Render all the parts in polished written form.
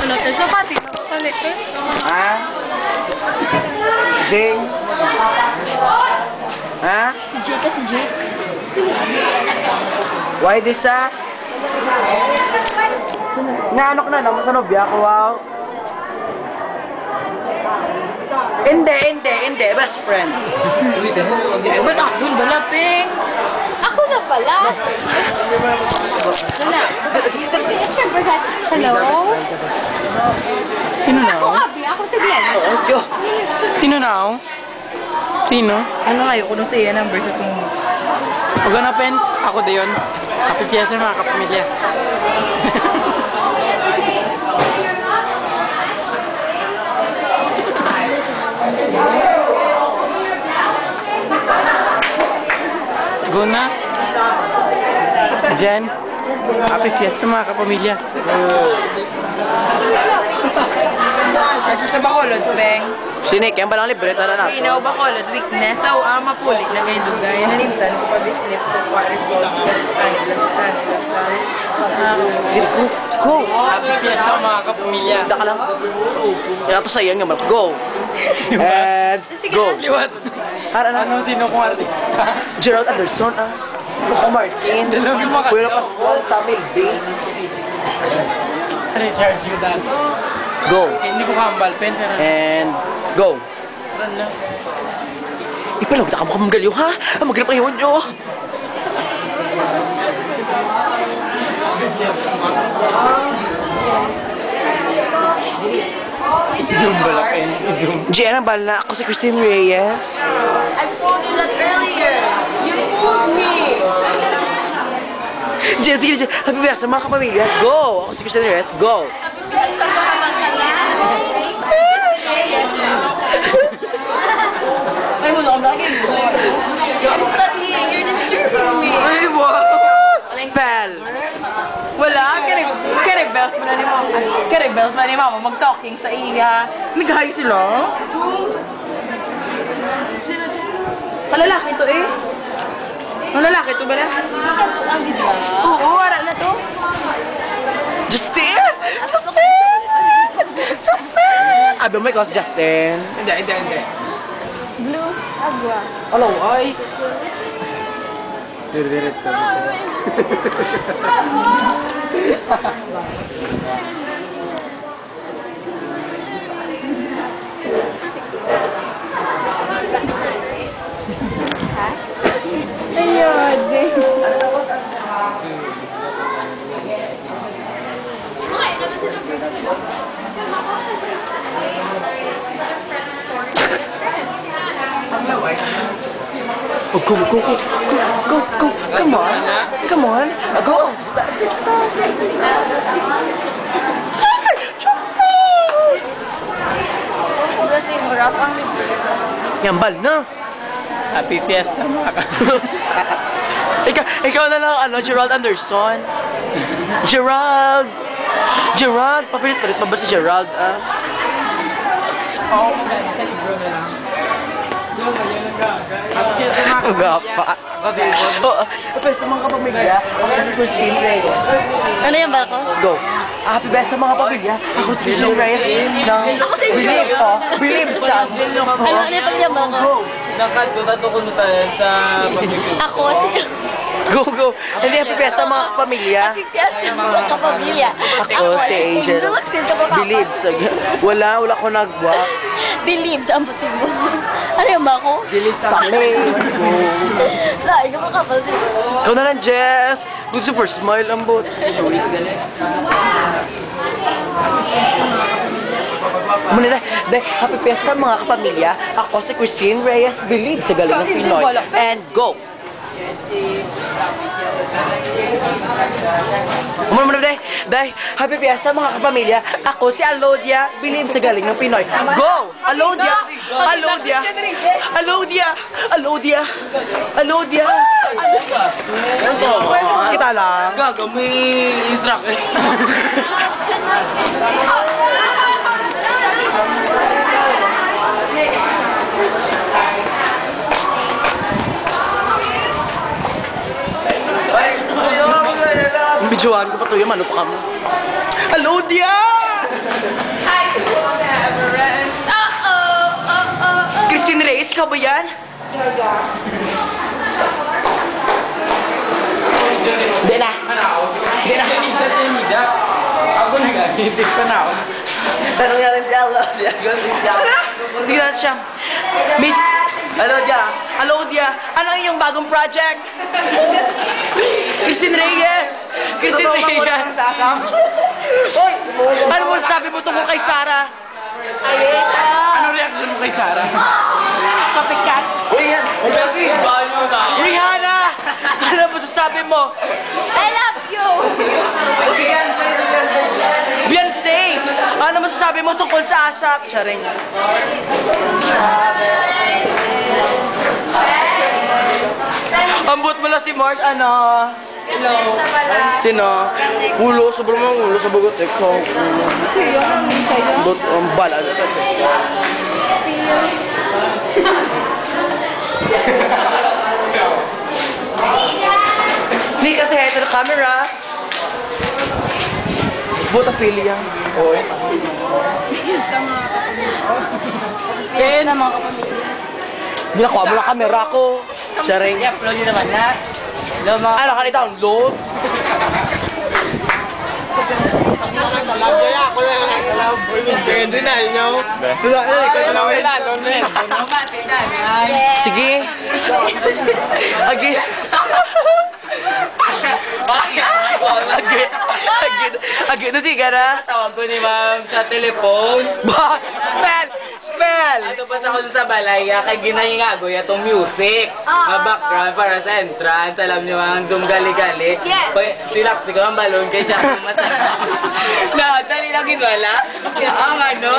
Kulot sa pati. Palit eh. Ha? Jing? Ha? Si Jake ka, si Jake. Why this Nanok na naman sa nobya ko, wow. Hindi. Best friend. Ba't ako yun ba, Ping? Ako na pala. Wala. Hello? Sino na? Ako, Abi. Ako, tigyan. Let's go. Sino na? Sino? Ano nga, ayoko nung siya number sa kung... Huwag na, Pens. Ako din yun. Happy Fiesta mga kapamilya. Go na. Jen. Happy Fiesta mga kapamilya. Kasi sa Bacolod, Peng. Sinik, yan ba lang libre? Tara na. Inaw Bacolod, weakness. Aw, mapulit na kayo dugay. Nalimtan ko pa bislip ko pa result. Sige, go. Happy Fiesta mga kapamilya. Handa ka lang. Kaya ito sayang naman. Go. And go. Liwat. Tara na. Ano sino kong artista? Gerald Anderson, Coco Martin. Dalawang mga Kuya Pascual, Samuel B. Richard Judan. Go. Hindi ko kambal, Pen. And go. Run na. Ipalawag na ka mukhang magaliw, ha? Maghanap kayo nyo. Zoom bala, Pen. Zoom. Gian, ang bala na ako si Christine Reyes. I told you that earlier. You fooled me. Gian, sige. Happy Fiesta, mga kapamilya. Go. Ako si Christine Reyes. Go. Ay, wala kang lagi. I'm studying. You're disturbing me. Ay, wow. Spell. Wala, kare-bells mo na ni Mama. Kare-bells na ni Mama mag-talking sa iya. Nag-hi sila. Malalaki to eh. Malalaki to ba na? Oo, wala na to. Justin! Abi mo ikaw si Justin. Hindi. Blue, agua. Hello, ay. Oh, go. Come on. Go. Kasi murap ang Yambal na. Happy Fiesta mga kapamilya. Ikaw na lang, Gerald Anderson. Gerald, papalit pa ba si Gerald, Oo, sa libro na lang. Happy Fiesta mga kapamilya. Gapa. Kasi Best mga kapamilya, ako si Christine Reyes. Ano yung balko? Go. Happy best sa mga kapamilya, ako si Christine Reyes. Believe sa Ano yung balko? nakadunado ko na tayo sa pamilya. Ako si... Go. Hindi, happy best sa mga kapamilya. Happy Fiesta mga kapamilya. Ako si Angel. Believe sa... Wala ko nag-wax. Believe sa ampot mo. Ano yung balko? Believe sa kami. Lain ka makapasin. Ikaw na lang, Jess. Good super smile ang bot. Luis Galit. Muna na, happy fiesta mga kapamilya. Ako si Christine Reyes, believe sa galing ng Pinoy. And go! Muna, Day, happy fiesta mga kapamilya. Ako si Alodia, believe sa galing ng Pinoy. Go! Alodia! Kita lang. Gago, may instruct eh. Bidyoan ko pa to yung ano pa ka mo. Alodia! High school never ends. Uh-oh. Christine Reyes, ikaw ba yan? Hindi na. Hindi na. Ako nag-agitip ka na ako. Tanong nga rin si Allah. Sige natin siya. Miss Alodia, ano ang inyong bagong project? Christine Reyes! Christine Reyes! Ano mo sabi mo tungkol kay Sarah? Ano reaction mo kay Sarah? Copycat! Rihanna! Ano mo sabi mo? I love you. Beyonce! Ano masasabi mo tungkol sa ASAP? Charing. Ambot mo lang si Marge, ano? Hello. Sino? Ulo, sobrang mga ulo sa bagot. Ikaw. Ambot, ang bala. Hindi kasi head to the camera. Botaphilia. Oo. Ken! Binakuha mo lang camera ko. Charing. I-upload nyo naman na. Hello mga... Ano ka i-download? Sige. Agi. Agi na sige na. Tawag ko ni ma'am sa telepon. Ba, spell. Ato pa sa sa balaya kay ginahingagoy atong music. Nga background para sa entrance. Alam niyo ang zoom gali-gali. Yes. Silakti ko ang balon kay siya mata. Na, dali lang ginwala. Ang ano?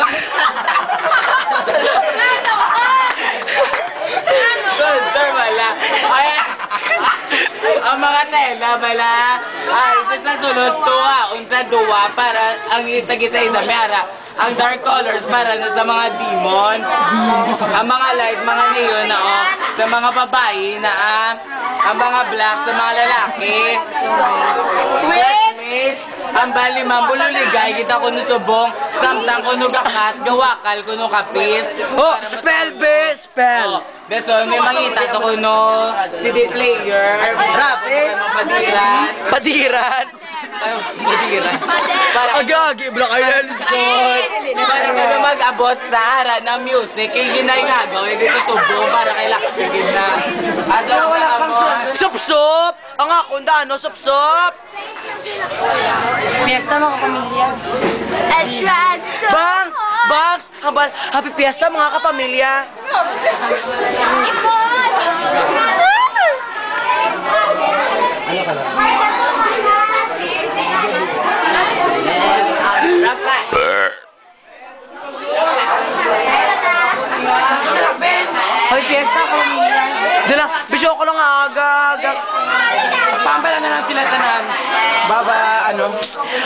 Sir, wala. Ay, ang mga tela, wala. Ay, sa sunod tuwa, unsa duwa para ang itag-isa-isa mera. Ang dark colors para sa mga demon. Ang mga light, mga neon na sa mga babae na ang mga black sa mga lalaki. Wait! Ang bali mambululigay, kita ko nutubong, samtang ko nugakat, gawakal ko nukapis. Oh, spell be, spell. Beso, may mangita sa kuno, CD player, Rapi. padiran. Padiran. Padiran. Para Agagi, Black Island Sport. para kami mag-abot sa ara ng music, kay ginay nga gawin dito tubong para kay laksigin na. Asa wala pang Sup-sup. Ang akunda, ano, sup-sup. Piyesta mga pamilya. I tried so Bangs, Bangs, habal, happy fiesta mga kapamilya. Ipon! Happy fiesta kapamilya. Dala, bisyo ko lang aga. Pambala na lang sila tanan. Baba, ano?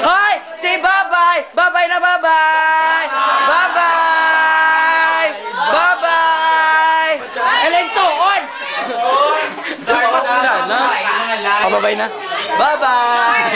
Hoy, say bye-bye. Bye-bye na bye-bye. Bye-bye. Bye-bye. Elento, on. Sana. Pababay na. Bye-bye.